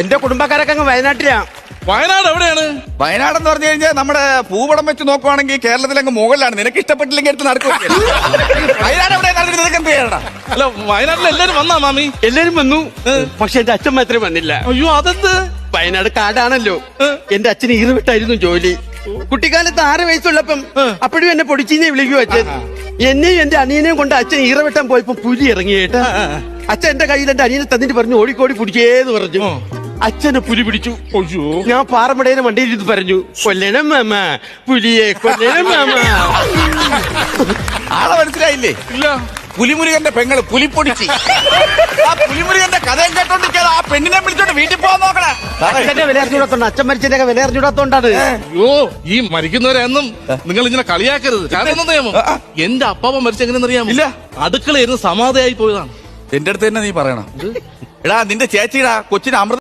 എന്റെ കുടുംബക്കാരൊക്കെ അങ്ങ് വയനാട്ടിലാ. വയനാട് എവിടെയാണ്? വയനാട് എന്ന് പറഞ്ഞു കഴിഞ്ഞാൽ നമ്മുടെ ഭൂപടം വെച്ച് നോക്കുവാണെങ്കിൽ കേരളത്തിലങ്ങ് മുകളിലാണ്. നിനക്ക് ഇഷ്ടപ്പെട്ടില്ലെങ്കിൽ എടുത്ത് നടക്കുക. വയനാട് എവിടെ നിനക്ക് എന്ത് ചെയ്യണം? അല്ല, വയനാട്ടിൽ എല്ലാരും വന്നാ മാമി? എല്ലാരും വന്നു, പക്ഷെ എന്റെ അച്ഛൻ മാത്രമേ വന്നില്ല. അയ്യോ, അതെന്ത്? വയനാട് കാടാണല്ലോ. എന്റെ അച്ഛന് ഈറുവിട്ടായിരുന്നു ജോലി. കുട്ടിക്കാലത്ത് 6 വയസ്സുള്ളപ്പം അപ്പോഴും എന്നെ പൊടിച്ചീനെ വിളിക്കും അച്ഛൻ. എന്നെയും എന്റെ അനിയനെയും കൊണ്ട് അച്ഛൻ ഈറവെട്ടാൻ പോയപ്പോ പുലി ഇറങ്ങിയേട്ടാ. അച്ഛൻ എന്റെ കയ്യിൽ എന്റെ അനിയനെ തന്നിട്ട് പറഞ്ഞു ഓടിക്കോടി പിടിച്ചേന്ന് പറഞ്ഞു. അച്ഛനെ പുലി പിടിച്ചു. ഞാൻ പാറമടേനെ വണ്ടിയിൽ ഇരുന്ന് പറഞ്ഞു, കൊല്ലണം മാമ, പുലിയെ കൊല്ലണം മാമ. ആളെ മനസ്സിലായില്ലേ? ഇല്ല. പുലിമുരുകന്റെ പെങ്ങള് പുലിപ്പൊടിച്ച്. ആ പുലിമുരുകന്റെ കഥയും കേട്ടോണ്ടിരിക്കാതെ ആ പെണ്ണിനെ വിളിച്ചോണ്ട് വീട്ടിൽ പോകാൻ നോക്കണേ. അച്ഛന്റെ വില അറിഞ്ഞൂടാത്തോണ്ട്, അച്ഛൻ മരിച്ചതിന്റെ വില അറിഞ്ഞൂടാത്തോണ്ടാണ്. അയ്യോ, ഈ മരിക്കുന്നവരെന്നും നിങ്ങൾ ഇങ്ങനെ കളിയാക്കരുത്. കാരണം നിയമം, എന്റെ അപ്പാപ്പ മരിച്ചെങ്ങനെയെന്നറിയാമോ? ഇല്ല. അടുക്കളയിരുന്ന് സമാധിയായി പോയതാണ്. എന്റെ അടുത്ത് തന്നെ നീ പറയണം. എടാ, നിന്റെ ചേച്ചിടാ കൊച്ചിന് അമൃത